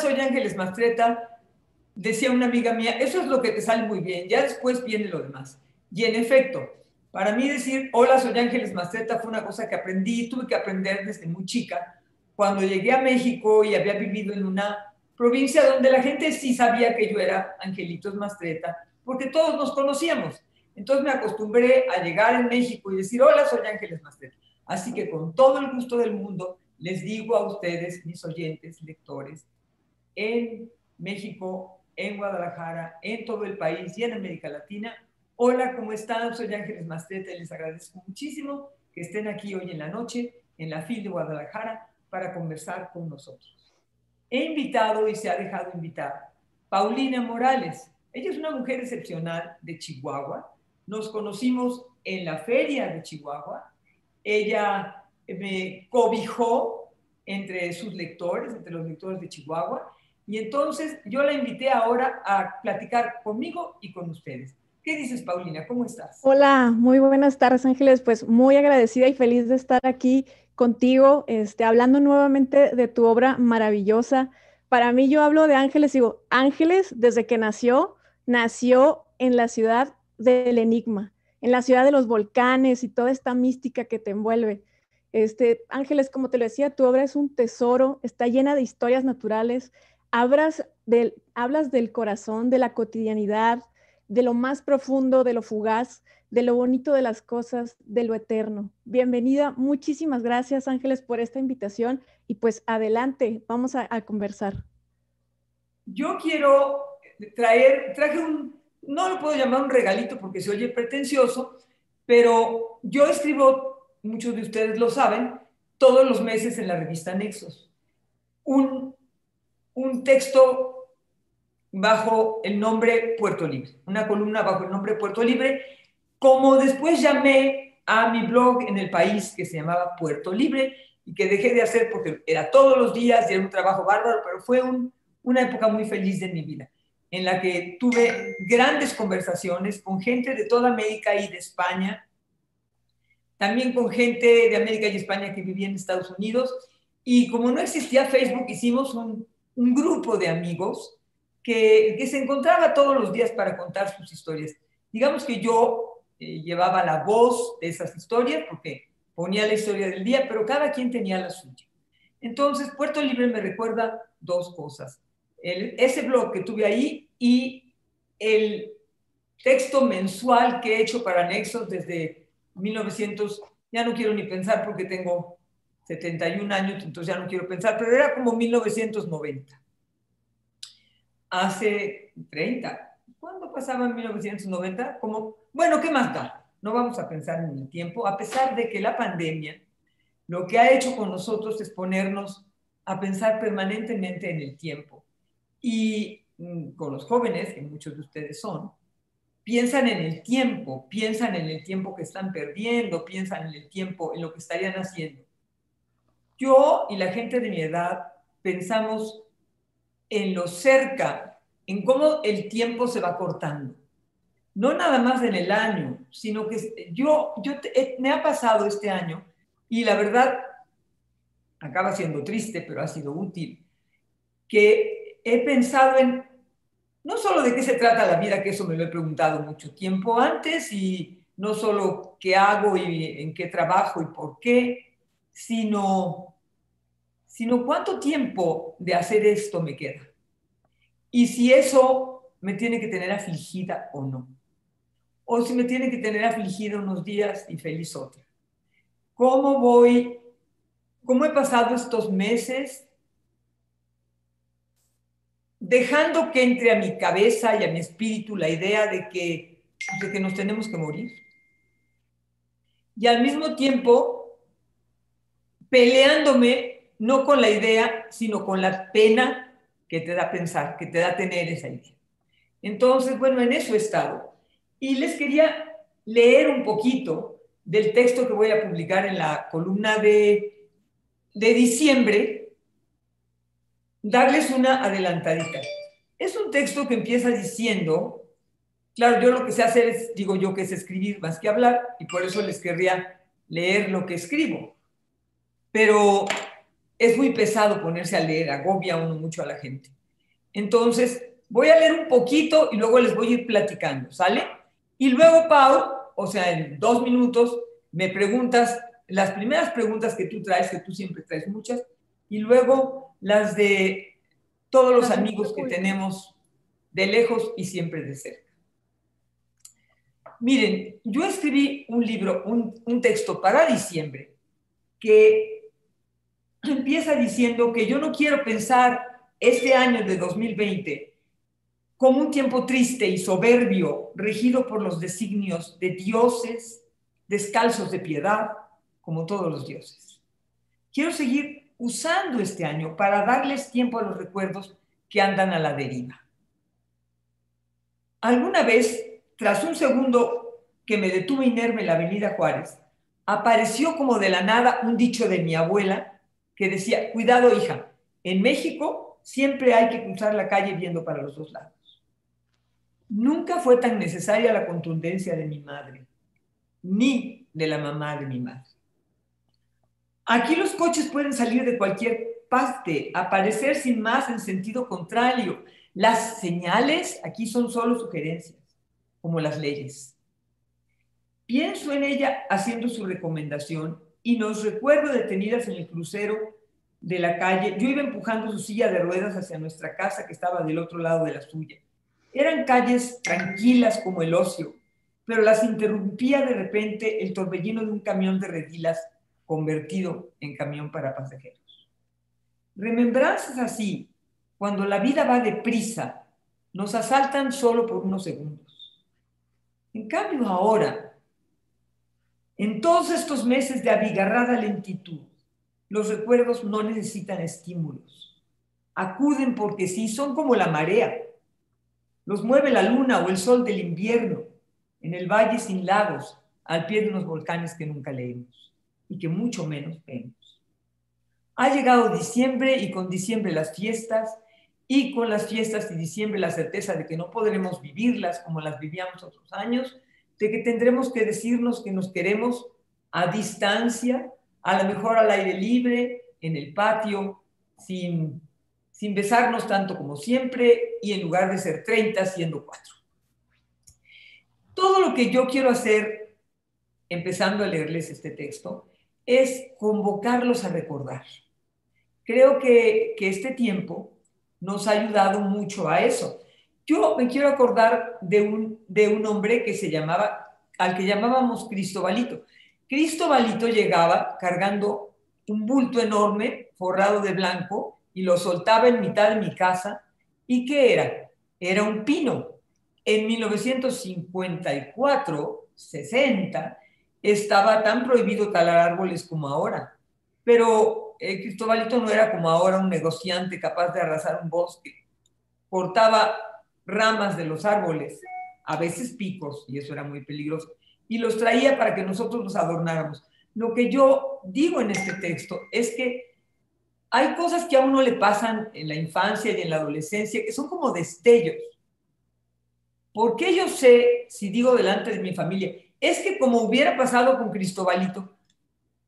soy Ángeles Mastretta, decía una amiga mía, eso es lo que te sale muy bien, ya después viene lo demás. Y en efecto, para mí decir hola, soy Ángeles Mastretta fue una cosa que aprendí, tuve que aprender desde muy chica. Cuando llegué a México y había vivido en una provincia donde la gente sí sabía que yo era Angelitos Mastretta, porque todos nos conocíamos. Entonces me acostumbré a llegar en México y decir, hola, soy Ángeles Mastretta. Así que con todo el gusto del mundo les digo a ustedes, mis oyentes, lectores, en México, en Guadalajara, en todo el país y en América Latina. Hola, ¿cómo están? Soy Ángeles Mastretta y les agradezco muchísimo que estén aquí hoy en la noche en la FIL de Guadalajara para conversar con nosotros. He invitado y se ha dejado invitar Paulina Morales. Ella es una mujer excepcional de Chihuahua. Nos conocimos en la feria de Chihuahua. Ella me cobijó entre sus lectores, entre los lectores de Chihuahua, y entonces yo la invité ahora a platicar conmigo y con ustedes. ¿Qué dices, Paulina? ¿Cómo estás? Hola, muy buenas tardes, Ángeles. Pues muy agradecida y feliz de estar aquí contigo, hablando nuevamente de tu obra maravillosa. Para mí, yo hablo de Ángeles, digo, Ángeles, desde que nació en la ciudad del enigma, en la ciudad de los volcanes y toda esta mística que te envuelve. Ángeles, como te lo decía, tu obra es un tesoro, está llena de historias naturales, hablas del corazón, de la cotidianidad, de lo más profundo, de lo fugaz, de lo bonito de las cosas, de lo eterno. Bienvenida, muchísimas gracias Ángeles por esta invitación y pues adelante, vamos a conversar. Yo quiero traje no lo puedo llamar un regalito porque se oye pretencioso, pero yo escribo, muchos de ustedes lo saben, todos los meses en la revista Nexos, un, un texto bajo el nombre Puerto Libre, una columna bajo el nombre Puerto Libre, como después llamé a mi blog en El País, que se llamaba Puerto Libre, y que dejé de hacer porque era todos los días y era un trabajo bárbaro, pero fue una época muy feliz de mi vida, en la que tuve grandes conversaciones con gente de toda América y de España, también con gente de América y España que vivía en Estados Unidos, y como no existía Facebook, hicimos un grupo de amigos que se encontraba todos los días para contar sus historias. Digamos que yo llevaba la voz de esas historias porque ponía la historia del día, pero cada quien tenía la suya. Entonces, Puerto Libre me recuerda dos cosas. Ese blog que tuve ahí y el texto mensual que he hecho para Nexos desde 1900, ya no quiero ni pensar porque tengo 71 años, entonces ya no quiero pensar, pero era como 1990. Hace 30. ¿Cuándo pasaba en 1990? Como, bueno, ¿qué más da? No vamos a pensar en el tiempo, a pesar de que la pandemia lo que ha hecho con nosotros es ponernos a pensar permanentemente en el tiempo. Y con los jóvenes, que muchos de ustedes son, piensan en el tiempo que están perdiendo, piensan en el tiempo, en lo que estarían haciendo. Yo y la gente de mi edad pensamos en lo cerca, en cómo el tiempo se va cortando. No nada más en el año, sino que me ha pasado este año y la verdad acaba siendo triste, pero ha sido útil, que he pensado en no solo de qué se trata la vida, que eso me lo he preguntado mucho tiempo antes, y no solo qué hago y en qué trabajo y por qué, sino, sino cuánto tiempo de hacer esto me queda. Y si eso me tiene que tener afligida o no. O si me tiene que tener afligida unos días y feliz otros. ¿Cómo voy? ¿Cómo he pasado estos meses dejando que entre a mi cabeza y a mi espíritu la idea de que nos tenemos que morir? Y al mismo tiempo peleándome no con la idea, sino con la pena que te da pensar, que te da tener esa idea. Entonces, bueno, en eso he estado. Y les quería leer un poquito del texto que voy a publicar en la columna de diciembre, darles una adelantadita. Es un texto que empieza diciendo, claro, yo lo que sé hacer es, digo yo, que es escribir más que hablar, y por eso les querría leer lo que escribo. Pero es muy pesado ponerse a leer, agobia uno mucho a la gente. Entonces, voy a leer un poquito y luego les voy a ir platicando, ¿sale? Y luego, Pau, o sea, en 2 minutos, me preguntas las primeras preguntas que tú traes, que tú siempre traes muchas, y luego las de todos los Las de amigos nuestro que público. tenemos de lejos y siempre de cerca. Miren, yo escribí un libro, un texto para diciembre que empieza diciendo que yo no quiero pensar este año de 2020 como un tiempo triste y soberbio, regido por los designios de dioses descalzos de piedad, como todos los dioses. Quiero seguir usando este año para darles tiempo a los recuerdos que andan a la deriva. Alguna vez, tras un segundo que me detuve inerme en la avenida Juárez, apareció como de la nada un dicho de mi abuela que decía, cuidado hija, en México siempre hay que cruzar la calle viendo para los dos lados. Nunca fue tan necesaria la contundencia de mi madre, ni de la mamá de mi madre. Aquí los coches pueden salir de cualquier parte, aparecer sin más en sentido contrario. Las señales aquí son solo sugerencias, como las leyes. Pienso en ella haciendo su recomendación y nos recuerdo detenidas en el crucero de la calle. Yo iba empujando su silla de ruedas hacia nuestra casa que estaba del otro lado de la suya. Eran calles tranquilas como el ocio, pero las interrumpía de repente el torbellino de un camión de redilas convertido en camión para pasajeros. Remembranzas así, cuando la vida va deprisa, nos asaltan solo por unos segundos. En cambio ahora, en todos estos meses de abigarrada lentitud, los recuerdos no necesitan estímulos. Acuden porque sí, son como la marea. Los mueve la luna o el sol del invierno, en el valle sin lagos, al pie de unos volcanes que nunca leemos y que mucho menos vemos. Ha llegado diciembre y con diciembre las fiestas y con las fiestas y diciembre la certeza de que no podremos vivirlas como las vivíamos otros años, de que tendremos que decirnos que nos queremos a distancia, a lo mejor al aire libre, en el patio, sin besarnos tanto como siempre y en lugar de ser 30, siendo 4. Todo lo que yo quiero hacer, empezando a leerles este texto, es convocarlos a recordar. Creo que este tiempo nos ha ayudado mucho a eso. Yo me quiero acordar de un hombre que se llamaba, al que llamábamos Cristobalito. Cristobalito llegaba cargando un bulto enorme, forrado de blanco, y lo soltaba en mitad de mi casa. ¿Y qué era? Era un pino. En 1954, 60, estaba tan prohibido talar árboles como ahora. Pero Cristobalito no era como ahora un negociante capaz de arrasar un bosque. Cortaba ramas de los árboles, a veces picos, y eso era muy peligroso, y los traía para que nosotros los adornáramos. Lo que yo digo en este texto es que hay cosas que a uno le pasan en la infancia y en la adolescencia que son como destellos. ¿Por qué yo sé, si digo delante de mi familia, es que como hubiera pasado con Cristobalito,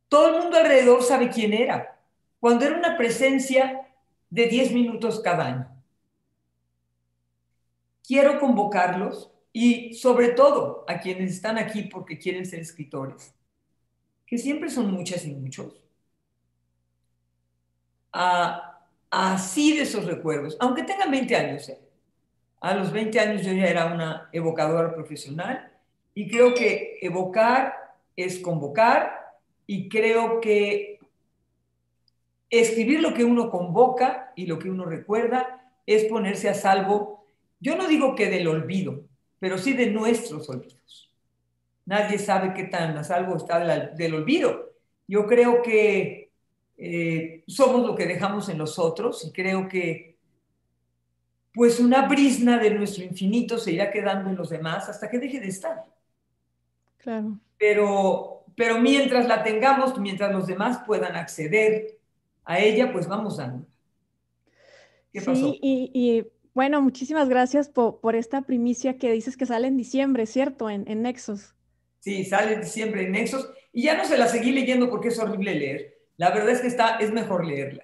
todo el mundo alrededor sabe quién era, cuando era una presencia de 10 minutos cada año? Quiero convocarlos y sobre todo a quienes están aquí porque quieren ser escritores, que siempre son muchas y muchos, así de esos recuerdos, aunque tengan 20 años. A los 20 años yo ya era una evocadora profesional y creo que evocar es convocar y creo que escribir lo que uno convoca y lo que uno recuerda es ponerse a salvo, yo no digo que del olvido, pero sí de nuestros olvidos. Nadie sabe qué tan a salvo está del olvido. Yo creo que somos lo que dejamos en los otros y creo que pues una brizna de nuestro infinito se irá quedando en los demás hasta que deje de estar. Claro. Pero mientras la tengamos, mientras los demás puedan acceder a ella, pues vamos dando. ¿Qué pasó? Sí, y bueno, muchísimas gracias por esta primicia que dices que sale en diciembre, ¿cierto? En Nexos. Sí, sale siempre en Nexos y ya no se la seguí leyendo porque es horrible leer, La verdad es que es mejor leerla,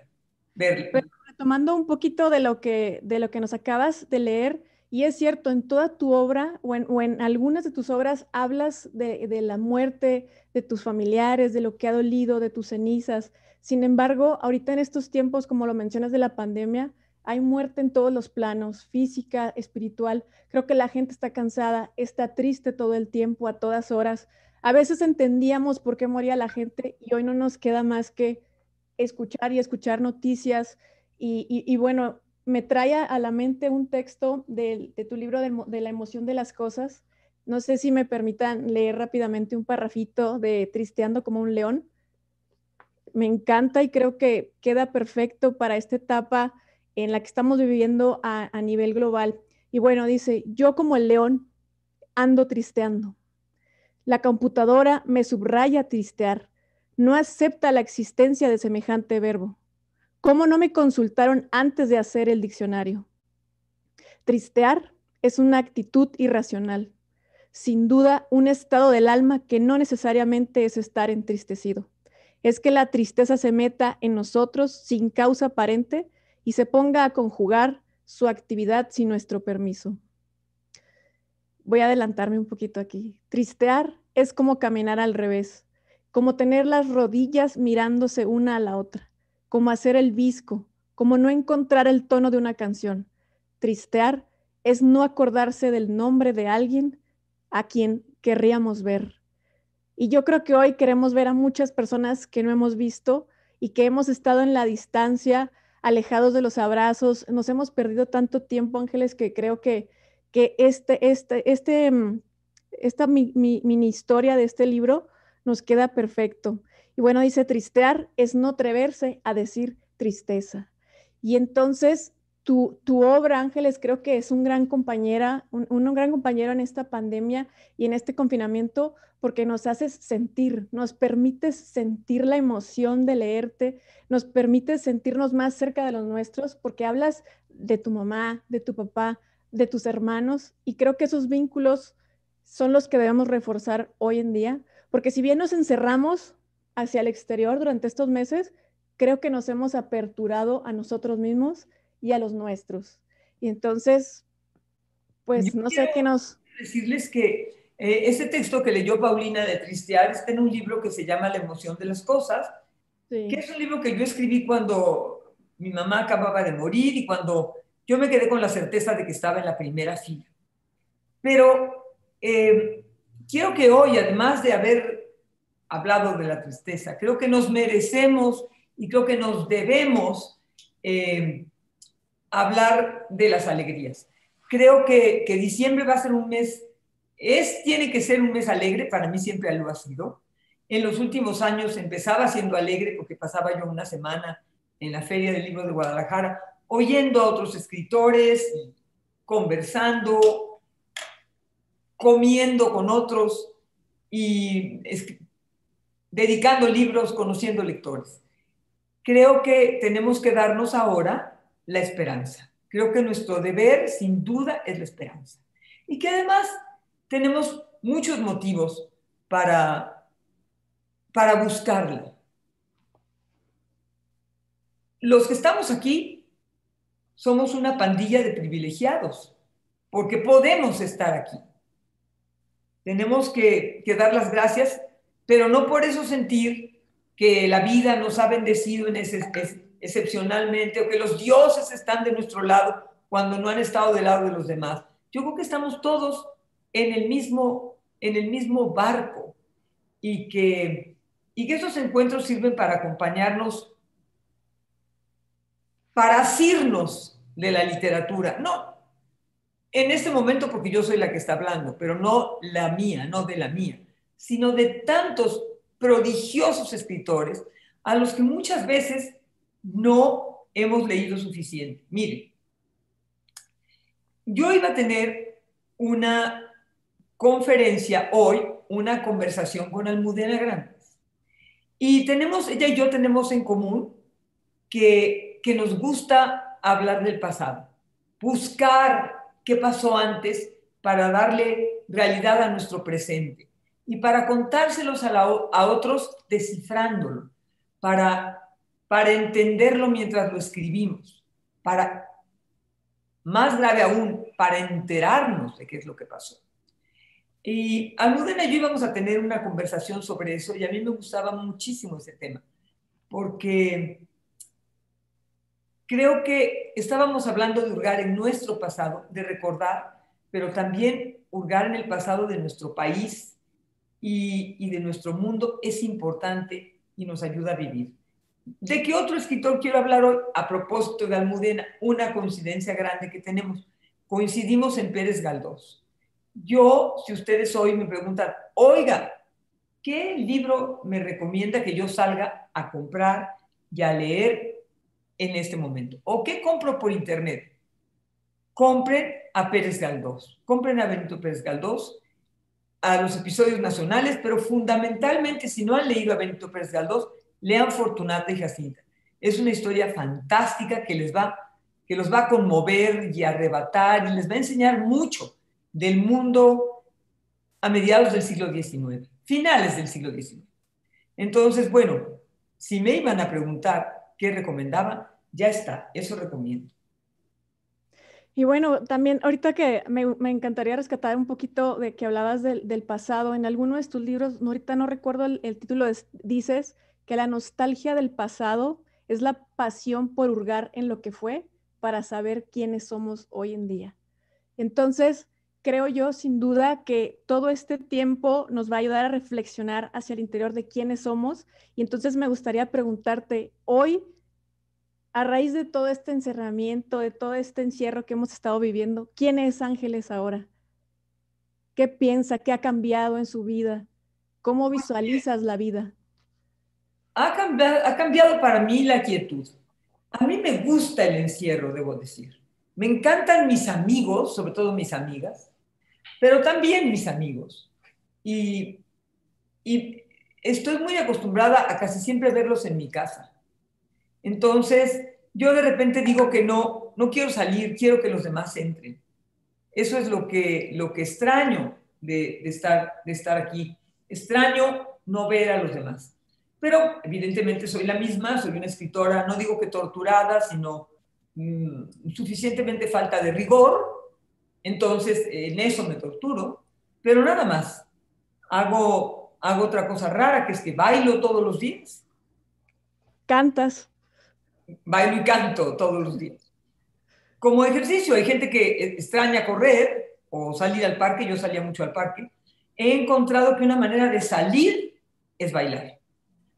verla. Pero retomando un poquito de lo que nos acabas de leer, y es cierto, en toda tu obra o en algunas de tus obras hablas de la muerte de tus familiares, de lo que ha dolido, de tus cenizas. Sin embargo, ahorita en estos tiempos, como lo mencionas de la pandemia, hay muerte en todos los planos, física, espiritual. Creo que la gente está cansada, está triste todo el tiempo, a todas horas. A veces entendíamos por qué moría la gente y hoy no nos queda más que escuchar y escuchar noticias. Y bueno, me trae a la mente un texto de tu libro de la emoción de las cosas. No sé si me permitan leer rápidamente un parrafito de Tristeando como un león. Me encanta y creo que queda perfecto para esta etapa en la que estamos viviendo a nivel global. Y bueno, dice, yo como el león ando tristeando. La computadora me subraya tristear. No acepta la existencia de semejante verbo. ¿Cómo no me consultaron antes de hacer el diccionario? Tristear es una actitud irracional, sin duda un estado del alma que no necesariamente es estar entristecido. Es que la tristeza se meta en nosotros sin causa aparente y se ponga a conjugar su actividad sin nuestro permiso. Voy a adelantarme un poquito aquí. Tristear es como caminar al revés, como tener las rodillas mirándose una a la otra, como hacer el visco, como no encontrar el tono de una canción. Tristear es no acordarse del nombre de alguien a quien querríamos ver. Y yo creo que hoy queremos ver a muchas personas que no hemos visto y que hemos estado en la distancia, alejados de los abrazos. Nos hemos perdido tanto tiempo, Ángeles, que creo que esta mini historia de este libro nos queda perfecto. Y bueno, dice, tristear es no atreverse a decir tristeza. Y entonces tu obra, Ángeles, creo que es un gran compañera, un gran compañero en esta pandemia y en este confinamiento, porque nos haces sentir, nos permites sentir la emoción de leerte, nos permites sentirnos más cerca de los nuestros, porque hablas de tu mamá, de tu papá, de tus hermanos, y creo que esos vínculos son los que debemos reforzar hoy en día, porque si bien nos encerramos hacia el exterior durante estos meses, creo que nos hemos aperturado a nosotros mismos y a los nuestros. Y entonces, Yo pues no quiero sé qué nos... decirles que ese texto que leyó Paulina de Tristear está en un libro que se llama La emoción de las cosas, que Sí. es un libro que yo escribí cuando mi mamá acababa de morir y cuando yo me quedé con la certeza de que estaba en la primera fila. Pero quiero que hoy, además de haber hablado de la tristeza, creo que nos merecemos y creo que nos debemos eh, hablar de las alegrías. Creo que diciembre va a ser un mes, tiene que ser un mes alegre, para mí siempre lo ha sido. En los últimos años empezaba siendo alegre porque pasaba yo una semana en la Feria del Libro de Guadalajara oyendo a otros escritores, conversando, comiendo con otros y dedicando libros, conociendo lectores. Creo que tenemos que darnos ahora la esperanza. Creo que nuestro deber, sin duda, es la esperanza. Y que además tenemos muchos motivos para, para buscarla. Los que estamos aquí somos una pandilla de privilegiados, porque podemos estar aquí. Tenemos que dar las gracias, pero no por eso sentir que la vida nos ha bendecido excepcionalmente o que los dioses están de nuestro lado cuando no han estado del lado de los demás. Yo creo que estamos todos en el mismo barco y que esos encuentros sirven para acompañarnos, para asirnos de la literatura. No, en este momento porque yo soy la que está hablando, pero no la mía, no de la mía, sino de tantos prodigiosos escritores a los que muchas veces no hemos leído suficiente. Mire, yo iba a tener una conferencia hoy, una conversación con Almudena Grandes. Y ella y yo tenemos en común que nos gusta hablar del pasado, buscar qué pasó antes para darle realidad a nuestro presente y para contárselos a otros descifrándolo. para, para entenderlo mientras lo escribimos, para, más grave aún, para enterarnos de qué es lo que pasó. Y Almudena y yo íbamos a tener una conversación sobre eso y a mí me gustaba muchísimo ese tema, porque creo que estábamos hablando de hurgar en nuestro pasado, de recordar, pero también hurgar en el pasado de nuestro país y de nuestro mundo es importante y nos ayuda a vivir. ¿De qué otro escritor quiero hablar hoy? A propósito de Almudena, una coincidencia grande que tenemos. Coincidimos en Pérez Galdós. Yo, si ustedes hoy me preguntan, oiga, ¿qué libro me recomienda que yo salga a comprar y a leer en este momento? ¿O qué compro por internet? Compren a Pérez Galdós, compren a Benito Pérez Galdós, a los episodios nacionales, pero fundamentalmente, si no han leído a Benito Pérez Galdós, lean Fortunata y Jacinta. Es una historia fantástica que los va a conmover y arrebatar y les va a enseñar mucho del mundo a mediados del siglo XIX, finales del siglo XIX. Entonces, bueno, si me iban a preguntar qué recomendaba, ya está, eso recomiendo. Y bueno, también ahorita que me encantaría rescatar un poquito de que hablabas del pasado. En alguno de tus libros, ahorita no recuerdo el título, dices que la nostalgia del pasado es la pasión por hurgar en lo que fue para saber quiénes somos hoy en día. Entonces, creo yo sin duda que todo este tiempo nos va a ayudar a reflexionar hacia el interior de quiénes somos. Y entonces me gustaría preguntarte, hoy, a raíz de todo este encerramiento, de todo este encierro que hemos estado viviendo, ¿quién es Ángeles ahora? ¿Qué piensa? ¿Qué ha cambiado en su vida? ¿Cómo visualizas la vida? Ha cambiado para mí la quietud. A mí me gusta el encierro, debo decir. Me encantan mis amigos, sobre todo mis amigas, pero también mis amigos. Y, y estoy muy acostumbrada a casi siempre verlos en mi casa. Entonces, yo de repente digo que no, no quiero salir, quiero que los demás entren. Eso es lo que extraño de estar aquí. Extraño no ver a los demás. Pero evidentemente soy la misma, soy una escritora, no digo que torturada, sino suficientemente falta de rigor. Entonces, en eso me torturo. Pero nada más. Hago otra cosa rara, que es que bailo todos los días. ¿Cantas? Bailo y canto todos los días. Como ejercicio, hay gente que extraña correr o salir al parque, yo salía mucho al parque, he encontrado que una manera de salir es bailar,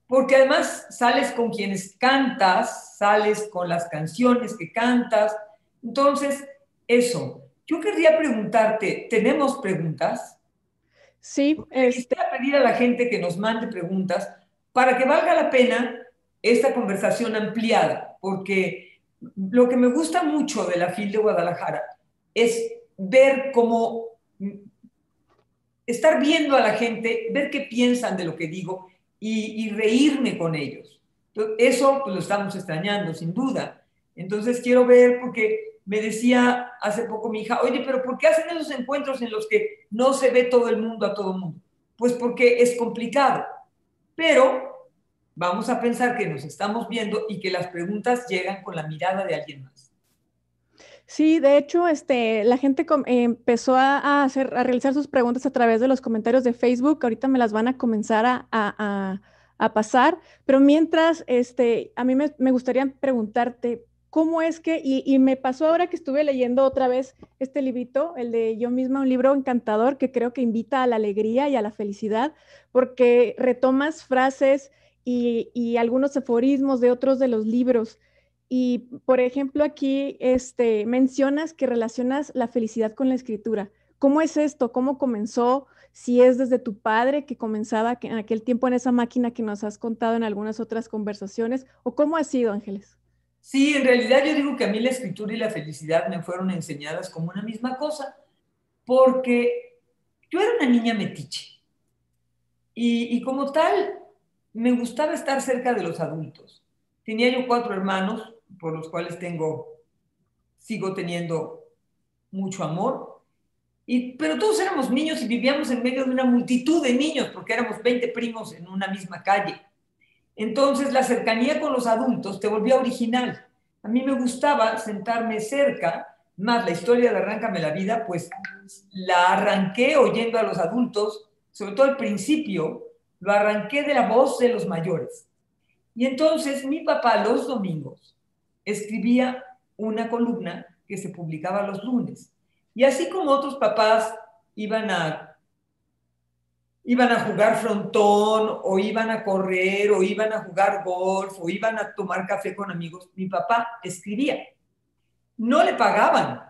porque además sales con quienes cantas, sales con las canciones que cantas, entonces eso. Yo querría preguntarte, ¿tenemos preguntas? Sí, Quisiera pedir a la gente que nos mande preguntas para que valga la pena esta conversación ampliada, porque lo que me gusta mucho de la FIL de Guadalajara es ver cómo, estar viendo a la gente, ver qué piensan de lo que digo y reírme con ellos. Entonces, eso pues, lo estamos extrañando, sin duda. Entonces quiero ver, porque me decía hace poco mi hija, oye, pero ¿por qué hacen esos encuentros en los que no se ve todo el mundo a todo el mundo? Pues porque es complicado, pero vamos a pensar que nos estamos viendo y que las preguntas llegan con la mirada de alguien más. sí, de hecho, la gente empezó a realizar sus preguntas a través de los comentarios de Facebook. Ahorita me las van a comenzar a pasar, pero mientras, a mí me gustaría preguntarte, ¿cómo es que, y me pasó ahora que estuve leyendo otra vez este librito, el de Yo misma, un libro encantador que creo que invita a la alegría y a la felicidad, porque retomas frases y algunos aforismos de otros de los libros. Y, por ejemplo, aquí mencionas que relacionas la felicidad con la escritura. ¿Cómo es esto? ¿Cómo comenzó? Si es desde tu padre que comenzaba en aquel tiempo en esa máquina que nos has contado en algunas otras conversaciones, ¿o cómo ha sido, Ángeles? Sí, en realidad yo digo que a mí la escritura y la felicidad me fueron enseñadas como una misma cosa, porque yo era una niña metiche y como tal me gustaba estar cerca de los adultos. Tenía yo 4 hermanos, por los cuales sigo teniendo mucho amor, pero todos éramos niños y vivíamos en medio de una multitud de niños, porque éramos 20 primos en una misma calle. Entonces la cercanía con los adultos te volvía original. A mí me gustaba sentarme cerca, más la historia de Arráncame la vida, pues la arranqué oyendo a los adultos, sobre todo al principio, lo arranqué de la voz de los mayores. Y entonces mi papá los domingos escribía una columna que se publicaba los lunes. Y así como otros papás iban a iban a jugar frontón, o iban a correr, o iban a jugar golf, o iban a tomar café con amigos, mi papá escribía. No le pagaban.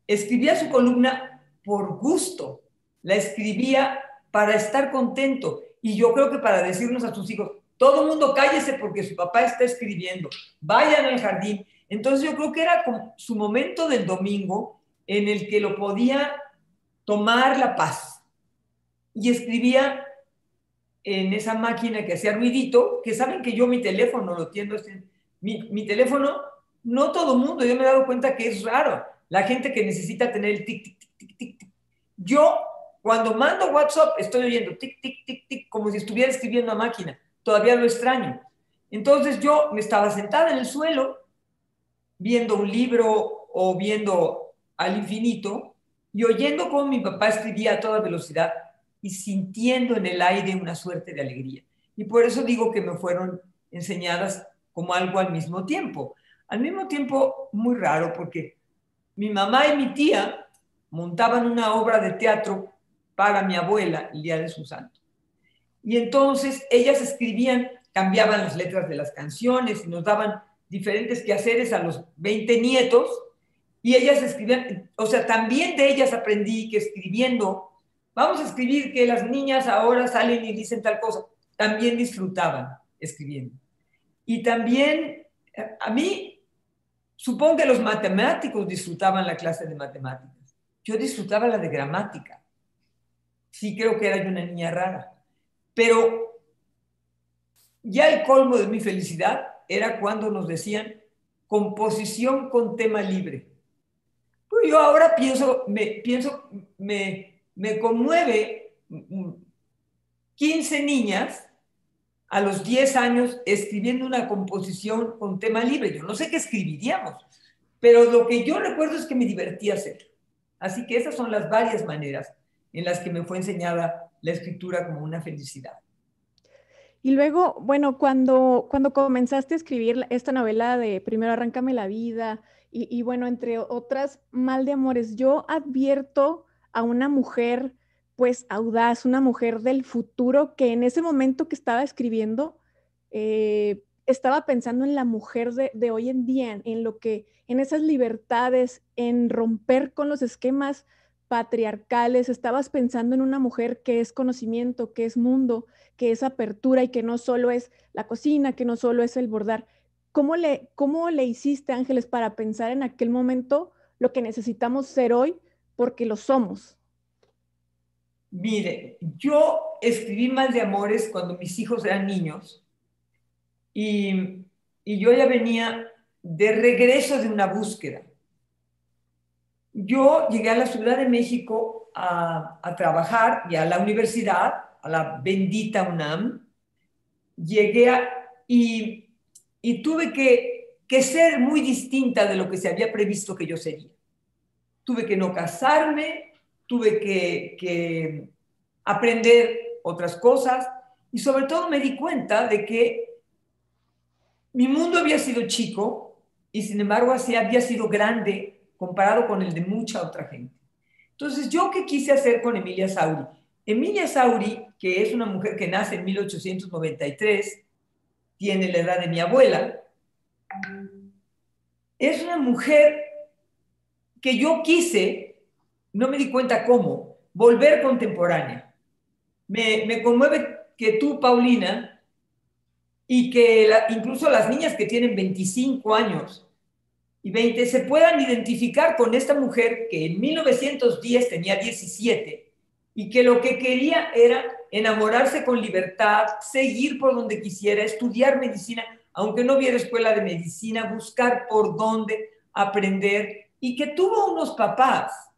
Escribía su columna por gusto. La escribía para estar contento. Y yo creo que para decirnos a sus hijos, todo el mundo cállese porque su papá está escribiendo. Vayan al jardín. Entonces yo creo que era como su momento del domingo en el que lo podía tomar la paz. Y escribía en esa máquina que hacía ruidito, que saben que yo mi teléfono lo tiendo, mi teléfono, no todo el mundo, yo me he dado cuenta que es raro, la gente que necesita tener el tic, tic, tic, tic, tic, tic. Yo, cuando mando WhatsApp, estoy oyendo tic, tic, tic, tic, como si estuviera escribiendo a máquina, todavía lo extraño. Entonces yo me estaba sentada en el suelo, viendo un libro o viendo al infinito, y oyendo cómo mi papá escribía a toda velocidad y sintiendo en el aire una suerte de alegría. Y por eso digo que me fueron enseñadas como algo al mismo tiempo. Al mismo tiempo, muy raro, porque mi mamá y mi tía montaban una obra de teatro para mi abuela el día de su santo. Y entonces ellas escribían, cambiaban las letras de las canciones y nos daban diferentes quehaceres a los 20 nietos, y ellas escribían, o sea, también de ellas aprendí que escribiendo, vamos a escribir que las niñas ahora salen y dicen tal cosa, también disfrutaban escribiendo. Y también, a mí, supongo que los matemáticos disfrutaban la clase de matemáticas. Yo disfrutaba la de gramática. Sí, creo que era yo una niña rara. Pero ya el colmo de mi felicidad era cuando nos decían composición con tema libre. Pues yo ahora me conmueve 15 niñas a los 10 años escribiendo una composición con tema libre. Yo no sé qué escribiríamos, pero lo que yo recuerdo es que me divertía hacer. Así que esas son las varias maneras en las que me fue enseñada la escritura como una felicidad. Y luego, bueno, cuando comenzaste a escribir esta novela de Primero Arráncame la vida y bueno, entre otras, Mal de Amores, yo advierto a una mujer pues audaz, una mujer del futuro que en ese momento que estaba escribiendo, estaba pensando en la mujer de hoy en día, en lo que, en esas libertades, en romper con los esquemas patriarcales, estabas pensando en una mujer que es conocimiento, que es mundo, que es apertura y que no solo es la cocina, que no solo es el bordar. Cómo le hiciste, Ángeles, para pensar en aquel momento lo que necesitamos ser hoy? Porque lo somos. Mire, yo escribí Mal de Amores cuando mis hijos eran niños, y, y yo ya venía de regreso de una búsqueda. Yo llegué a la Ciudad de México a trabajar y a la universidad, a la bendita UNAM. Llegué y tuve que ser muy distinta de lo que se había previsto que yo sería. Tuve que no casarme, tuve que aprender otras cosas, y sobre todo me di cuenta de que mi mundo había sido chico y sin embargo así había sido grande comparado con el de mucha otra gente. Entonces, ¿yo qué quise hacer con Emilia Sauri? Emilia Sauri, que es una mujer que nace en 1893, tiene la edad de mi abuela, es una mujer que yo quise, no me di cuenta cómo, volver contemporánea. Me conmueve que tú, Paulina, y que incluso las niñas que tienen 25 años y 20 se puedan identificar con esta mujer que en 1910 tenía 17 y que lo que quería era enamorarse con libertad, seguir por donde quisiera, estudiar medicina, aunque no hubiera escuela de medicina, buscar por dónde aprender, y que tuvo unos papás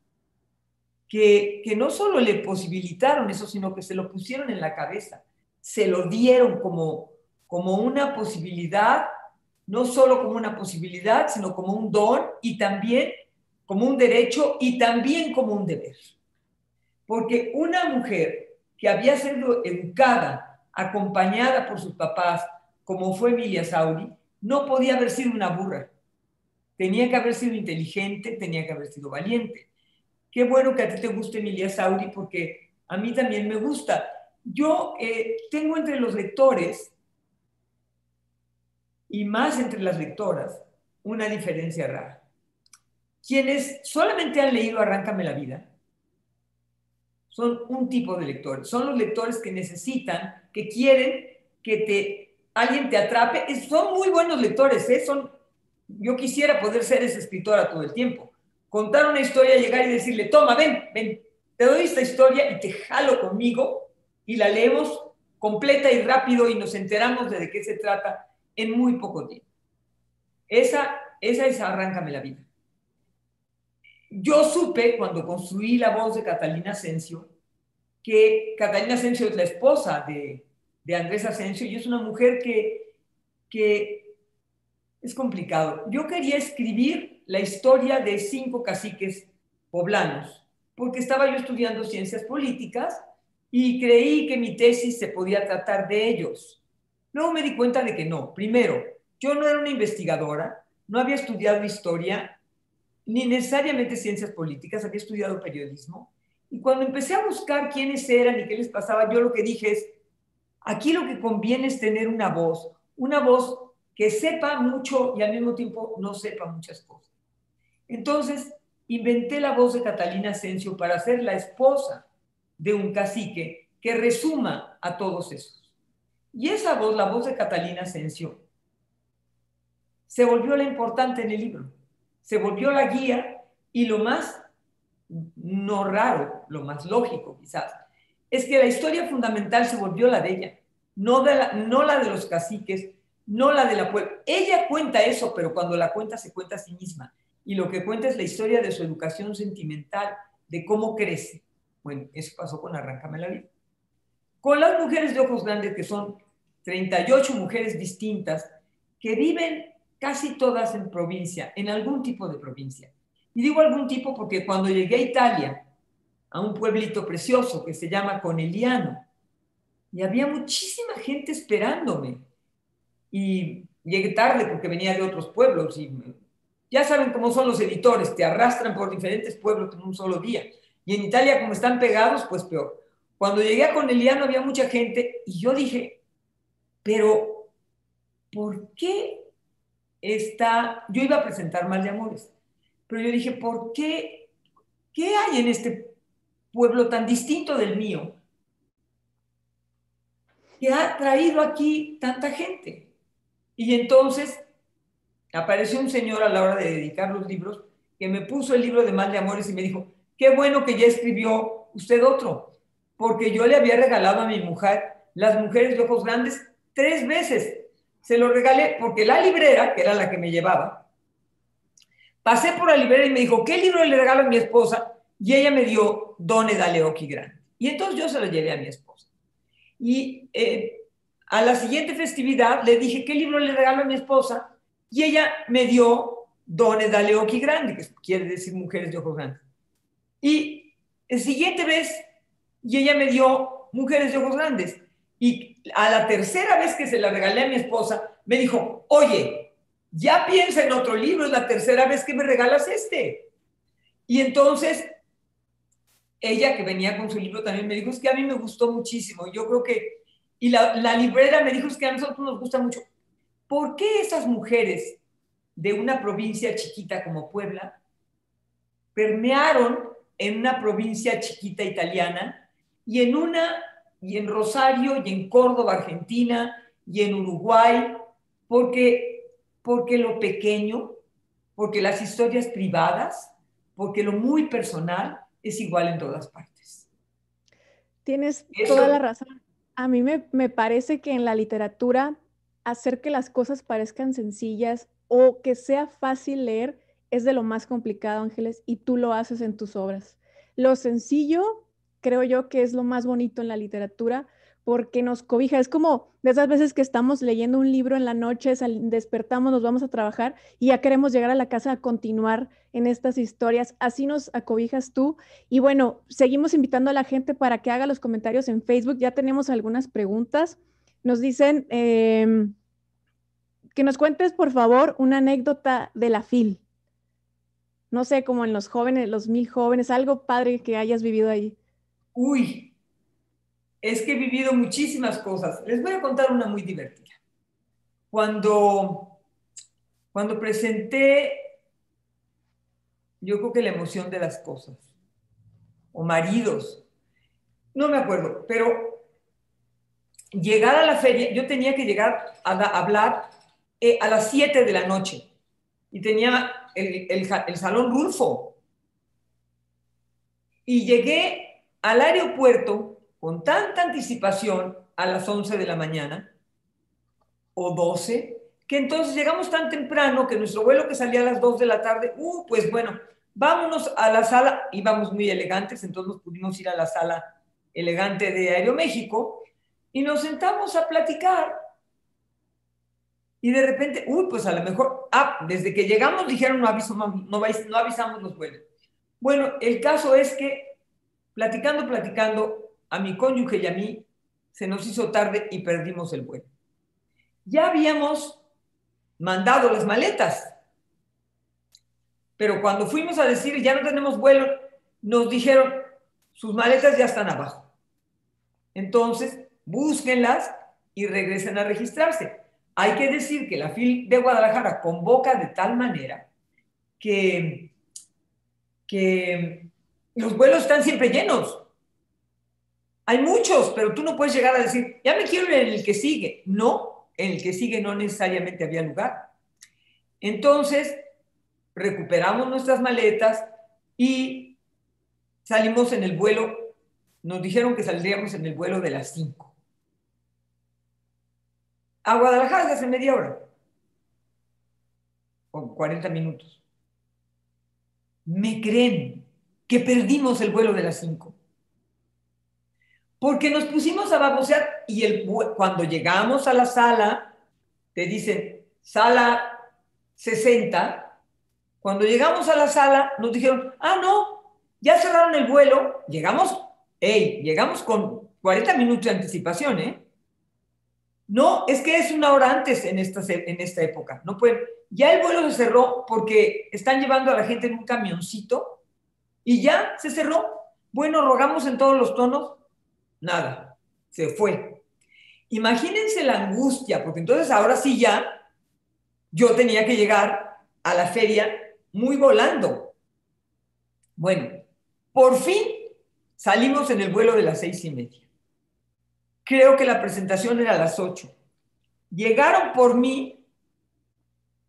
que no solo le posibilitaron eso, sino que se lo pusieron en la cabeza, se lo dieron como una posibilidad, no solo como una posibilidad, sino como un don y también como un derecho y también como un deber. Porque una mujer que había sido educada, acompañada por sus papás, como fue Emilia Sauri, no podía haber sido una burra. Tenía que haber sido inteligente, tenía que haber sido valiente. Qué bueno que a ti te guste Emilia Sauri, porque a mí también me gusta. Yo tengo entre los lectores, y más entre las lectoras, una diferencia rara. Quienes solamente han leído Arráncame la vida, son un tipo de lectores. Son los lectores que necesitan, que quieren que alguien te atrape. Son muy buenos lectores, ¿eh? Yo quisiera poder ser esa escritora todo el tiempo. Contar una historia, llegar y decirle, toma, ven, te doy esta historia y te jalo conmigo y la leemos completa y rápido y nos enteramos de qué se trata en muy poco tiempo. Esa es Arráncame la vida. Yo supe cuando construí La voz de Catalina Asensio que Catalina Asensio es la esposa de Andrés Asensio y es una mujer que es complicado. Yo quería escribir la historia de 5 caciques poblanos, porque estaba yo estudiando ciencias políticas y creí que mi tesis se podía tratar de ellos. Luego me di cuenta de que no. Primero, yo no era una investigadora, no había estudiado historia, ni necesariamente ciencias políticas, había estudiado periodismo. Y cuando empecé a buscar quiénes eran y qué les pasaba, yo lo que dije es, aquí lo que conviene es tener una voz que sepa mucho y al mismo tiempo no sepa muchas cosas. Entonces, inventé la voz de Catalina Asensio para ser la esposa de un cacique que resuma a todos esos. Y esa voz, la voz de Catalina Asensio, se volvió la importante en el libro. Se volvió la guía y lo más no raro, lo más lógico quizás, es que la historia fundamental se volvió la de ella, no la de los caciques, no la de la puebla. Ella cuenta eso, pero cuando la cuenta se cuenta a sí misma. Y lo que cuenta es la historia de su educación sentimental, de cómo crece. Bueno, eso pasó con Arráncame la vida. Con las mujeres de ojos grandes, que son 38 mujeres distintas, que viven casi todas en provincia, en algún tipo de provincia. Y digo algún tipo porque cuando llegué a Italia, a un pueblito precioso que se llama Conegliano, y había muchísima gente esperándome. Y llegué tarde porque venía de otros pueblos y ya saben cómo son los editores, te arrastran por diferentes pueblos en un solo día. Y en Italia, como están pegados, pues peor. Cuando llegué a Conegliano había mucha gente y yo dije, pero ¿por qué yo iba a presentar Mal de Amores, pero yo dije, ¿por qué? ¿Qué hay en este pueblo tan distinto del mío que ha traído aquí tanta gente? Y entonces apareció un señor a la hora de dedicar los libros que me puso el libro de Mal de Amores y me dijo, qué bueno que ya escribió usted otro, porque yo le había regalado a mi mujer Las mujeres de ojos grandes 3 veces. Se lo regalé porque la librera, que era la que me llevaba, pasé por la librera y me dijo, ¿qué libro le regalo a mi esposa? Y ella me dio Donne dalle occhi grandi. Y entonces yo se lo llevé a mi esposa. Y a la siguiente festividad le dije, ¿qué libro le regalo a mi esposa? Y ella me dio Donne dalle occhi grandi, que quiere decir Mujeres de ojos grandes. Y el siguiente vez, y ella me dio Mujeres de ojos grandes. Y a la tercera vez que se la regalé a mi esposa, me dijo, oye, ya piensa en otro libro, es la tercera vez que me regalas este. Y entonces, ella que venía con su libro también me dijo, es que a mí me gustó muchísimo. Yo creo que, y la librera me dijo, es que a nosotros nos gusta mucho. ¿Por qué esas mujeres de una provincia chiquita como Puebla permearon en una provincia chiquita italiana y en Rosario y en Córdoba, Argentina y en Uruguay? Porque lo pequeño, porque las historias privadas, porque lo muy personal es igual en todas partes. Tienes toda la Eso, razón. A mí me parece que en la literatura hacer que las cosas parezcan sencillas o que sea fácil leer es de lo más complicado, Ángeles, y tú lo haces en tus obras. Lo sencillo, creo yo que es lo más bonito en la literatura, porque nos cobija. Es como de esas veces que estamos leyendo un libro en la noche, despertamos, nos vamos a trabajar y ya queremos llegar a la casa a continuar en estas historias. Así nos acobijas tú. Y bueno, seguimos invitando a la gente para que haga los comentarios en Facebook. Ya tenemos algunas preguntas. Nos dicen que nos cuentes, por favor, una anécdota de la FIL. No sé, como en los jóvenes, los 1000 jóvenes, algo padre que hayas vivido ahí. Uy, es que he vivido muchísimas cosas. Les voy a contar una muy divertida. Cuando, cuando presenté, yo creo que la emoción de las cosas, o maridos, no me acuerdo, pero llegar a la feria, yo tenía que llegar a hablar a las 7 de la noche y tenía el salón Rulfo. Y llegué al aeropuerto con tanta anticipación a las 11 de la mañana o 12, que entonces llegamos tan temprano que nuestro vuelo que salía a las 2 de la tarde, pues bueno, vámonos a la sala, íbamos muy elegantes, entonces nos pudimos ir a la sala elegante de Aeroméxico y nos sentamos a platicar y de repente, pues a lo mejor, desde que llegamos dijeron no avisamos los vuelos. Bueno, el caso es que platicando, a mi cónyuge y a mí se nos hizo tarde y perdimos el vuelo. Ya habíamos mandado las maletas, pero cuando fuimos a decir ya no tenemos vuelo, nos dijeron sus maletas ya están abajo. Entonces, búsquenlas y regresen a registrarse. Hay que decir que la FIL de Guadalajara convoca de tal manera que los vuelos están siempre llenos. Hay muchos, pero tú no puedes llegar a decir, ya me quiero ir en el que sigue. No, en el que sigue no necesariamente había lugar. Entonces, recuperamos nuestras maletas y salimos en el vuelo. Nos dijeron que saldríamos en el vuelo de las 5. A Guadalajara se hace media hora o 40 minutos. ¿Me creen que perdimos el vuelo de las 5? Porque nos pusimos a babosear y cuando llegamos a la sala, te dicen, sala 60. Cuando llegamos a la sala, nos dijeron, no, ya cerraron el vuelo. Llegamos con 40 minutos de anticipación, ¿eh? No, es que es una hora antes en esta época. No pueden. Ya el vuelo se cerró porque están llevando a la gente en un camioncito y ya se cerró. Bueno, rogamos en todos los tonos. Nada, se fue. Imagínense la angustia, porque entonces ahora sí ya yo tenía que llegar a la feria muy volando. Bueno, por fin salimos en el vuelo de las 6:30. Creo que la presentación era a las 8. Llegaron por mí,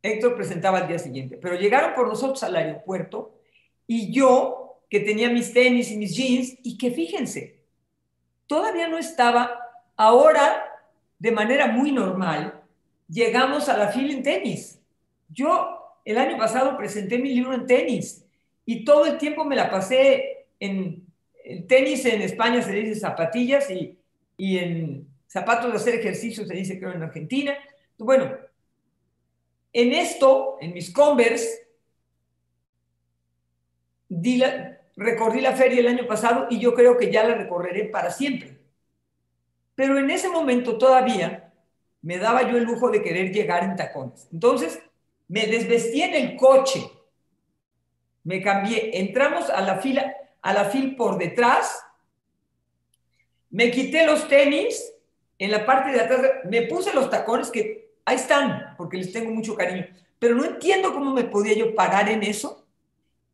Héctor presentaba al día siguiente, pero llegaron por nosotros al aeropuerto y yo, que tenía mis tenis y mis jeans, y que fíjense, todavía no estaba, ahora de manera muy normal, llegamos a la fila en tenis. Yo el año pasado presenté mi libro en tenis y todo el tiempo me la pasé en tenis. En España se dice zapatillas y en zapatos de hacer ejercicio se dice, creo, en Argentina. Bueno, en mis Converse, recorrí la feria el año pasado y yo creo que ya la recorreré para siempre. Pero en ese momento todavía me daba yo el lujo de querer llegar en tacones. Entonces, me desvestí en el coche, me cambié, entramos a la fila por detrás, me quité los tenis, en la parte de atrás, me puse los tacones que ahí están, porque les tengo mucho cariño, pero no entiendo cómo me podía yo parar en eso,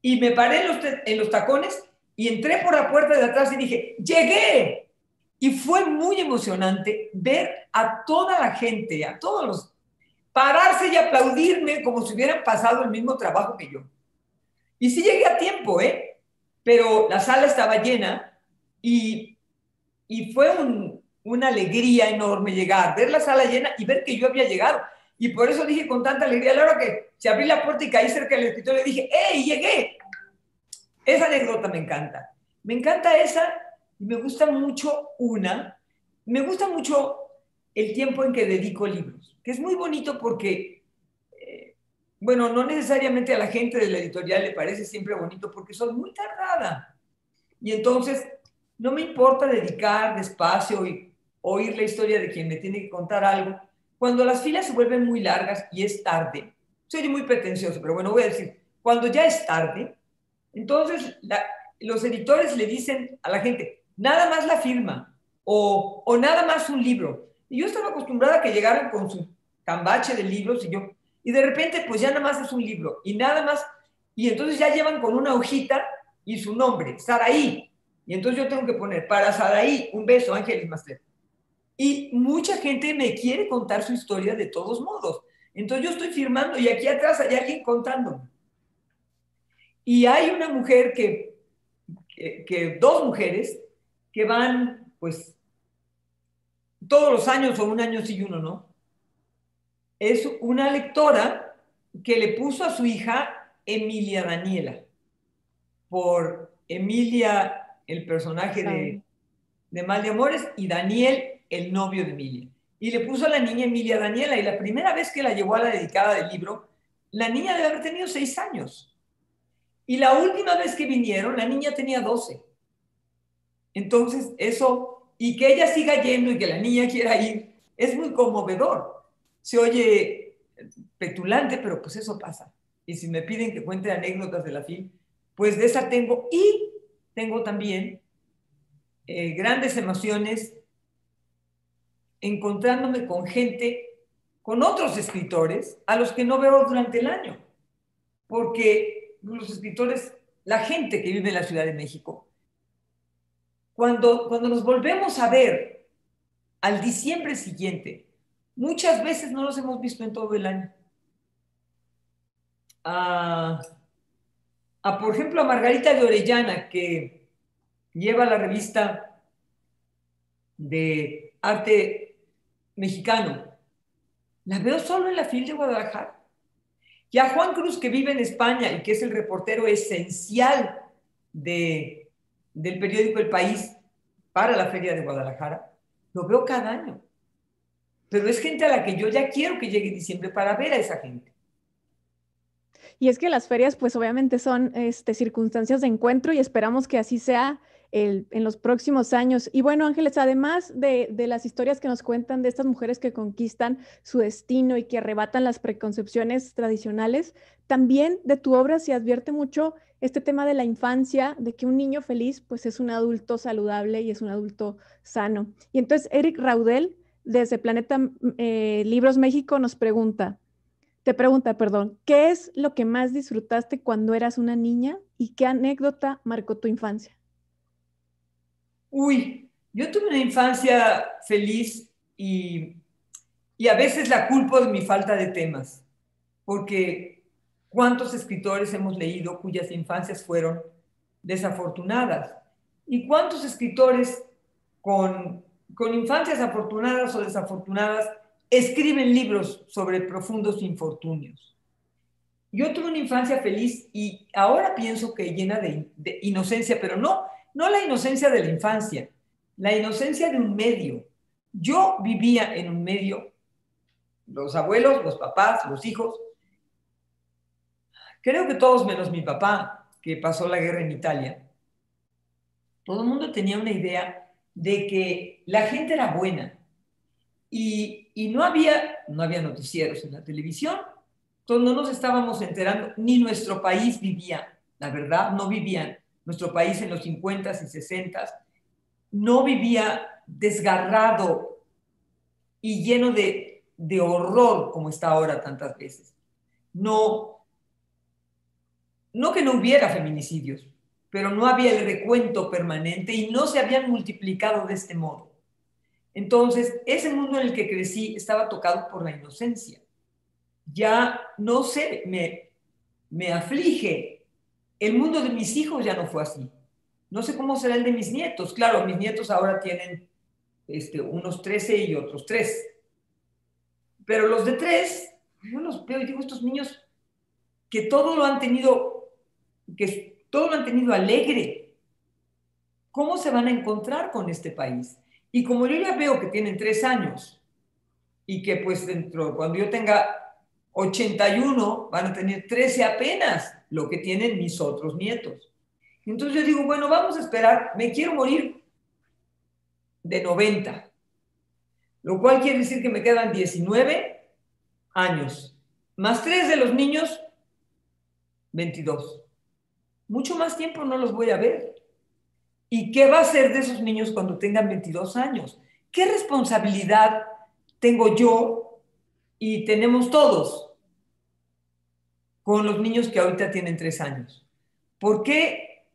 y me paré en los tacones y entré por la puerta de atrás y dije, ¡llegué! Y fue muy emocionante ver a toda la gente, a todos los, pararse y aplaudirme como si hubieran pasado el mismo trabajo que yo. Y sí llegué a tiempo, pero la sala estaba llena y fue una alegría enorme llegar, ver la sala llena y ver que yo había llegado. Y por eso dije con tanta alegría, a la hora que se abrí la puerta y caí cerca del escritorio, dije, ¡hey, llegué! Esa anécdota me encanta. Me encanta esa y me gusta mucho una me gusta mucho el tiempo en que dedico libros, que es muy bonito porque, bueno, no necesariamente a la gente de la editorial le parece siempre bonito porque soy muy tardada. Y entonces no me importa dedicar despacio y oír la historia de quien me tiene que contar algo. Cuando las filas se vuelven muy largas y es tarde, soy muy pretencioso, pero bueno, voy a decir, cuando ya es tarde, entonces los editores le dicen a la gente, nada más la firma o nada más un libro. Y yo estaba acostumbrada a que llegaran con su cambache de libros y de repente pues ya nada más es un libro y nada más, y entonces ya llevan con una hojita y su nombre, Saraí. Y entonces yo tengo que poner, para Saraí, un beso, Ángeles Master. Y mucha gente me quiere contar su historia de todos modos. Entonces yo estoy firmando y aquí atrás hay alguien contándome. Y hay una mujer dos mujeres que van, pues, todos los años o un año sí y uno no. Es una lectora que le puso a su hija Emilia Daniela, por Emilia, el personaje de Mal de Amores, y Daniel, el novio de Emilia. Y le puso a la niña Emilia Daniela, y la primera vez que la llevó a la dedicada del libro, la niña debe haber tenido 6 años. Y la última vez que vinieron, la niña tenía 12. Entonces, eso, y que ella siga yendo y que la niña quiera ir, es muy conmovedor. Se oye petulante, pero pues eso pasa. Y si me piden que cuente anécdotas de la FIL, pues de esa tengo. Y tengo también grandes emociones encontrándome con gente, con otros escritores, a los que no veo durante el año. Porque los escritores, la gente que vive en la Ciudad de México, cuando nos volvemos a ver al diciembre siguiente, muchas veces no los hemos visto en todo el año. Por ejemplo, a Margarita de Orellana, que lleva la revista de arte mexicano, la veo solo en la FIL de Guadalajara. Y a Juan Cruz, que vive en España y que es el reportero esencial del periódico El País para la Feria de Guadalajara, lo veo cada año. Pero es gente a la que yo ya quiero que llegue diciembre para ver a esa gente. Y es que las ferias, pues obviamente son circunstancias de encuentro y esperamos que así sea en los próximos años. Y bueno, Ángeles, además de las historias que nos cuentan de estas mujeres que conquistan su destino y que arrebatan las preconcepciones tradicionales, también de tu obra se advierte mucho este tema de la infancia, de que un niño feliz, pues es un adulto saludable y es un adulto sano. Y entonces Eric Raudel, desde Planeta Libros México, te pregunta, perdón, ¿qué es lo que más disfrutaste cuando eras una niña y qué anécdota marcó tu infancia? Uy, yo tuve una infancia feliz y a veces la culpo de mi falta de temas, porque ¿cuántos escritores hemos leído cuyas infancias fueron desafortunadas? ¿Y cuántos escritores con infancias afortunadas o desafortunadas escriben libros sobre profundos infortunios? Yo tuve una infancia feliz y ahora pienso que llena de inocencia, pero no la inocencia de la infancia, la inocencia de un medio. Yo vivía en un medio, los abuelos, los papás, los hijos, creo que todos menos mi papá, que pasó la guerra en Italia, todo el mundo tenía una idea de que la gente era buena y no había noticieros en la televisión, entonces no nos estábamos enterando, ni nuestro país vivía, la verdad, no vivía nuestro país en los 50s y 60s, no vivía desgarrado y lleno de horror como está ahora tantas veces. No, no que no hubiera feminicidios, pero no había el recuento permanente y no se habían multiplicado de este modo. Entonces, ese mundo en el que crecí estaba tocado por la inocencia. Ya no sé, me aflige. El mundo de mis hijos ya no fue así. No sé cómo será el de mis nietos. Claro, mis nietos ahora tienen unos 13 y otros 3. Pero los de 3, yo los veo y digo, estos niños que todo lo han tenido alegre. ¿Cómo se van a encontrar con este país? Y como yo ya veo que tienen 3 años y que pues cuando yo tenga 81 van a tener 13 apenas, lo que tienen mis otros nietos. Entonces yo digo, bueno, vamos a esperar, me quiero morir de 90, lo cual quiere decir que me quedan 19 años, más 3 de los niños, 22. Mucho más tiempo no los voy a ver. ¿Y qué va a ser de esos niños cuando tengan 22 años? ¿Qué responsabilidad tengo yo y tenemos todos con los niños que ahorita tienen 3 años? ¿Por qué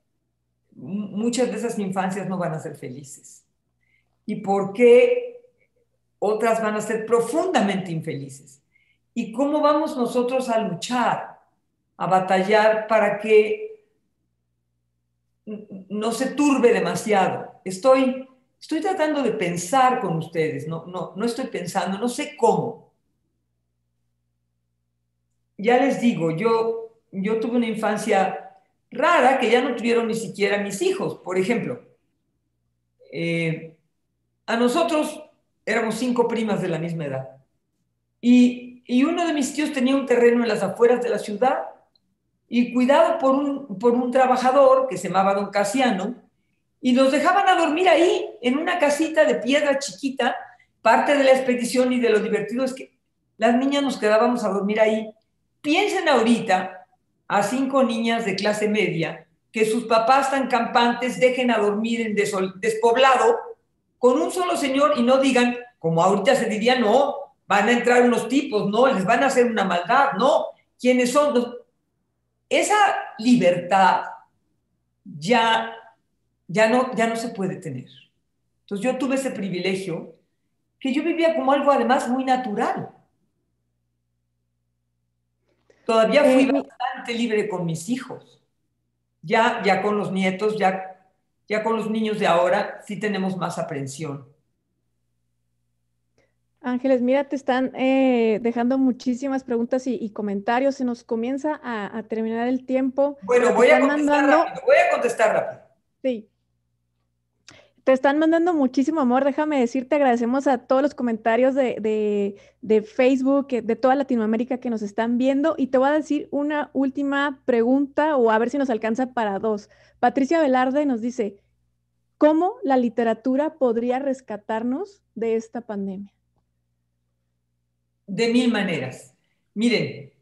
muchas de esas infancias no van a ser felices? ¿Y por qué otras van a ser profundamente infelices? ¿Y cómo vamos nosotros a luchar, a batallar para que no se turbe demasiado? Estoy tratando de pensar con ustedes, no estoy pensando, no sé cómo. Ya les digo, yo tuve una infancia rara que ya no tuvieron ni siquiera mis hijos. Por ejemplo, eh, a nosotros éramos 5 primas de la misma edad. Y uno de mis tíos tenía un terreno en las afueras de la ciudad y cuidado por un trabajador que se llamaba don Casiano, y nos dejaban a dormir ahí, en una casita de piedra chiquita. Parte de la expedición y de lo divertido es que las niñas nos quedábamos a dormir ahí. Piensen ahorita a 5 niñas de clase media que sus papás tan campantes dejen a dormir en despoblado con un solo señor y no digan, como ahorita se diría, no, van a entrar unos tipos, no, les van a hacer una maldad, no, ¿quiénes son? Esa libertad ya, ya no se puede tener. Entonces yo tuve ese privilegio que yo vivía como algo además muy natural. Todavía fui bastante libre con mis hijos. Ya con los nietos, ya con los niños de ahora, sí tenemos más aprensión. Ángeles, mira, te están dejando muchísimas preguntas y comentarios. Se nos comienza a terminar el tiempo. Bueno, Te voy a están contestar mandando, rápido, voy a contestar rápido. sí, te están mandando muchísimo amor. Déjame decirte, agradecemos a todos los comentarios de Facebook, de toda Latinoamérica que nos están viendo. Y te voy a decir una última pregunta o a ver si nos alcanza para dos. Patricia Velarde nos dice, ¿cómo la literatura podría rescatarnos de esta pandemia? De mil maneras. Miren,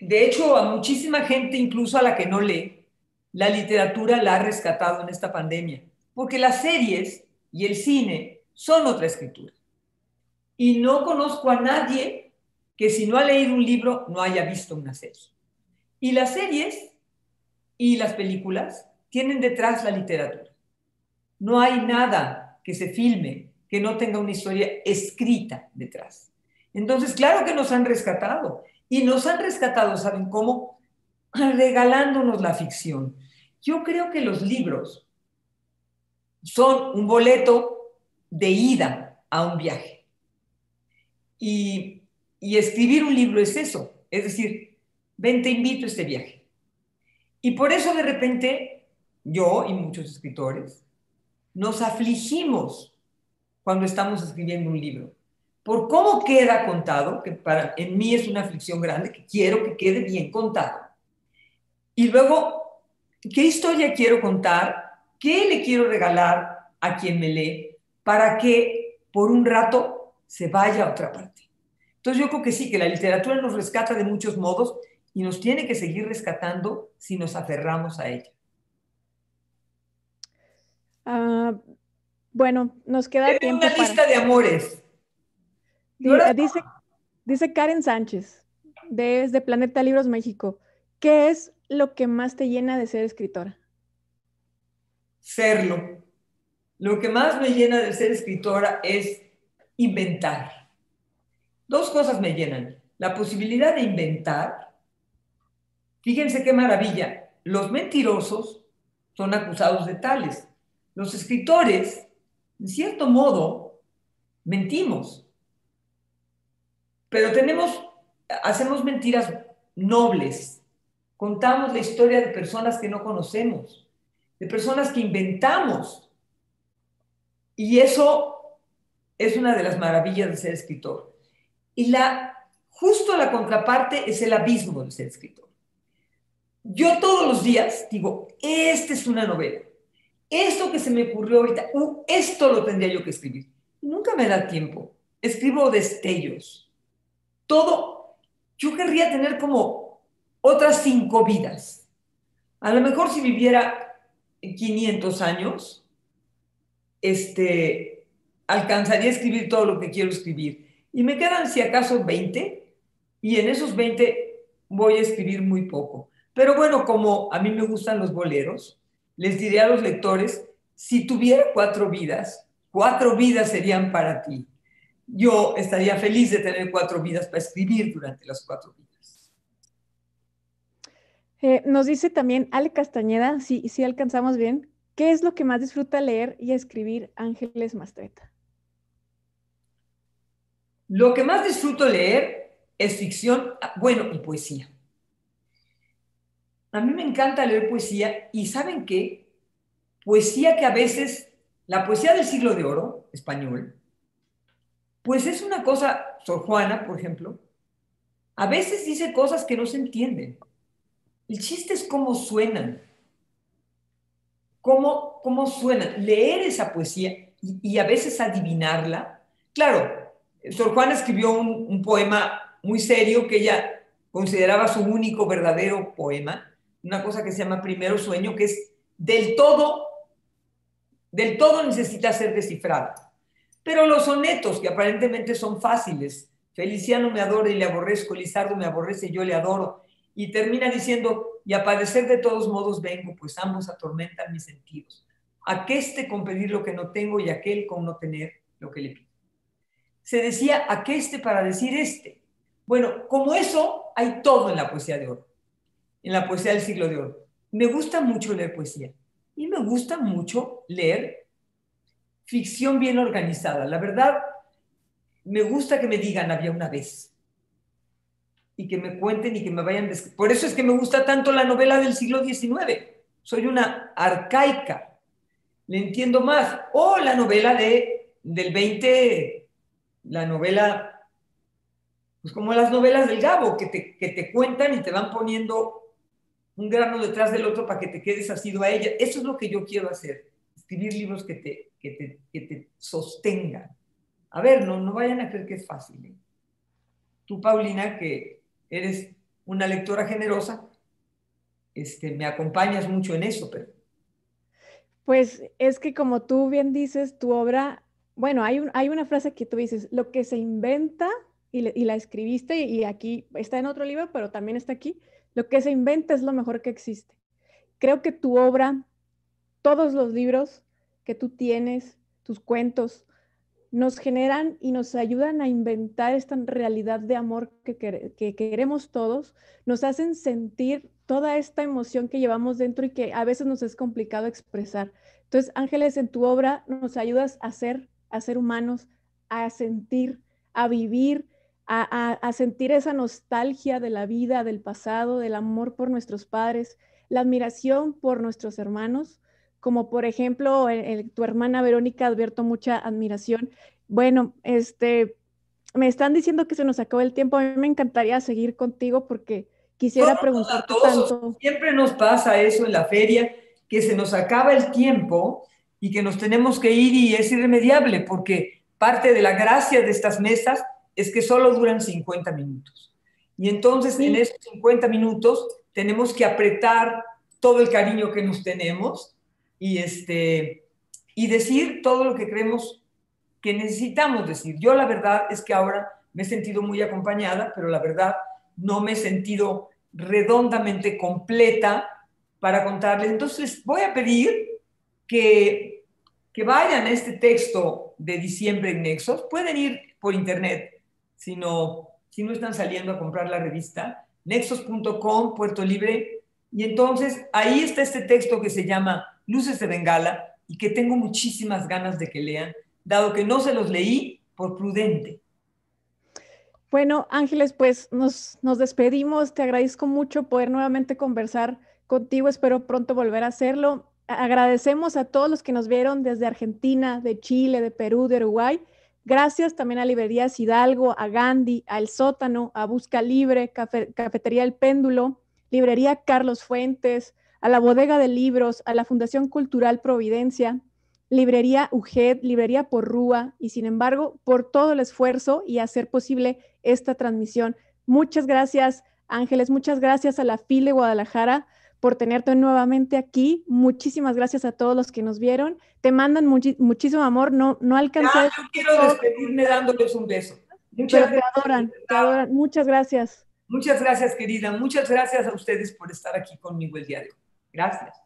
de hecho, a muchísima gente, incluso a la que no lee, la literatura la ha rescatado en esta pandemia, porque las series y el cine son otra escritura. Y no conozco a nadie que si no ha leído un libro no haya visto una serie. Y las series y las películas tienen detrás la literatura. No hay nada que se filme que no tenga una historia escrita detrás. Entonces, claro que nos han rescatado. Y nos han rescatado, ¿saben cómo? Regalándonos la ficción. Yo creo que los libros son un boleto de ida a un viaje. Y escribir un libro es eso. Es decir, ven, te invito a este viaje. Y por eso de repente yo y muchos escritores nos afligimos cuando estamos escribiendo un libro, por cómo queda contado, que en mí es una aflicción grande, que quiero que quede bien contado. Y luego, ¿qué historia quiero contar? ¿Qué le quiero regalar a quien me lee para que por un rato se vaya a otra parte? Entonces yo creo que sí, que la literatura nos rescata de muchos modos y nos tiene que seguir rescatando si nos aferramos a ella. Ah, bueno, nos queda Tengo una tiempo para... lista de amores. Y Sí, ahora dice Karen Sánchez, desde Planeta Libros México, ¿qué es lo que más te llena de ser escritora? serlo. Lo que más me llena de ser escritora es inventar. 2 cosas me llenan. La posibilidad de inventar. Fíjense qué maravilla. Los mentirosos son acusados de tales. Los escritores, en cierto modo, mentimos, pero hacemos mentiras nobles. Contamos la historia de personas que no conocemos, de personas que inventamos. Y eso es una de las maravillas de ser escritor. Y justo la contraparte es el abismo de ser escritor. Yo todos los días digo, esta es una novela. Esto que se me ocurrió ahorita, esto lo tendría yo que escribir. Nunca me da tiempo. Escribo destellos. Todo, yo querría tener como otras 5 vidas. A lo mejor si viviera 500 años, alcanzaría a escribir todo lo que quiero escribir. Y me quedan, si acaso, 20, y en esos 20 voy a escribir muy poco. Pero bueno, como a mí me gustan los boleros, les diré a los lectores, si tuviera 4 vidas, 4 vidas serían para ti. Yo estaría feliz de tener 4 vidas para escribir durante las 4 vidas. Nos dice también Ale Castañeda, si alcanzamos bien, ¿qué es lo que más disfruta leer y escribir Ángeles Mastretta? Lo que más disfruto leer es ficción, bueno, y poesía. A mí me encanta leer poesía y ¿saben qué? Poesía que a veces, la poesía del siglo de oro, español, pues es una cosa, Sor Juana, por ejemplo, a veces dice cosas que no se entienden. El chiste es cómo suenan, cómo suenan. Leer esa poesía y a veces adivinarla. Claro, Sor Juana escribió un poema muy serio que ella consideraba su único verdadero poema, una cosa que se llama Primero Sueño, que es del todo necesita ser descifrada. Pero los sonetos, que aparentemente son fáciles, Feliciano me adora y le aborrezco, Lizardo me aborrece y yo le adoro, y termina diciendo, y a padecer de todos modos vengo, pues ambos atormentan mis sentidos. Aqueste con pedir lo que no tengo y aquel con no tener lo que le pido. Se decía aqueste para decir este. Bueno, como eso, hay todo en la poesía de oro, en la poesía del siglo de oro. Me gusta mucho leer poesía y me gusta mucho leer ficción bien organizada. La verdad, me gusta que me digan había una vez y que me cuenten y que me vayan. Por eso es que me gusta tanto la novela del siglo XIX. Soy una arcaica, le entiendo más. O la novela del 20, la novela, pues como las novelas del Gabo, que te cuentan y te van poniendo un grano detrás del otro para que te quedes asido a ella. Eso es lo que yo quiero hacer, escribir libros que te sostengan. A ver, no vayan a creer que es fácil, ¿eh? Tú, Paulina, que eres una lectora generosa, me acompañas mucho en eso, pero... Pues es que como tú bien dices, tu obra, bueno, hay una frase que tú dices, lo que se inventa, y la escribiste, y aquí está en otro libro, pero también está aquí, lo que se inventa es lo mejor que existe. Creo que tu obra, todos los libros que tú tienes, tus cuentos, nos generan y nos ayudan a inventar esta realidad de amor que queremos todos, nos hacen sentir toda esta emoción que llevamos dentro y que a veces nos es complicado expresar. Entonces, Ángeles, en tu obra nos ayudas a ser humanos, a sentir, a vivir, a sentir esa nostalgia de la vida, del pasado, del amor por nuestros padres, la admiración por nuestros hermanos, como por ejemplo tu hermana Verónica, advierto mucha admiración. Bueno, me están diciendo que se nos acabó el tiempo. A mí me encantaría seguir contigo porque quisiera preguntarte tanto. Siempre nos pasa eso en la feria, que se nos acaba el tiempo y que nos tenemos que ir y es irremediable porque parte de la gracia de estas mesas es que solo duran 50 minutos. Y entonces en esos 50 minutos tenemos que apretar todo el cariño que nos tenemos y decir todo lo que creemos que necesitamos decir. Yo la verdad es que ahora me he sentido muy acompañada, pero la verdad no me he sentido redondamente completa para contarles. Entonces voy a pedir que vayan a este texto de diciembre en Nexos. Pueden ir por internet si no están saliendo a comprar la revista. Nexos.com, Puerto Libre. Y entonces ahí está este texto que se llama Luces de Bengala y que tengo muchísimas ganas de que lean, dado que no se los leí por prudente. Bueno, Ángeles, pues nos despedimos. Te agradezco mucho poder nuevamente conversar contigo. Espero pronto volver a hacerlo. Agradecemos a todos los que nos vieron desde Argentina, de Chile, de Perú, de Uruguay. Gracias también a Librerías Hidalgo, a Gandhi, a El Sótano, a Busca Libre, Cafetería El Péndulo, Librería Carlos Fuentes, a la Bodega de Libros, a la Fundación Cultural Providencia, Librería UGED, Librería Porrúa, y sin embargo, por todo el esfuerzo y hacer posible esta transmisión. Muchas gracias, Ángeles, muchas gracias a la FIL de Guadalajara por tenerte nuevamente aquí. Muchísimas gracias a todos los que nos vieron. Te mandan muchísimo amor. No alcancé a Ya, decir yo quiero todo, despedirme dándoles un beso. pero Muchas te gracias. adoran, te adoran. Muchas gracias. Muchas gracias, querida. Muchas gracias a ustedes por estar aquí conmigo el día de hoy. Gracias.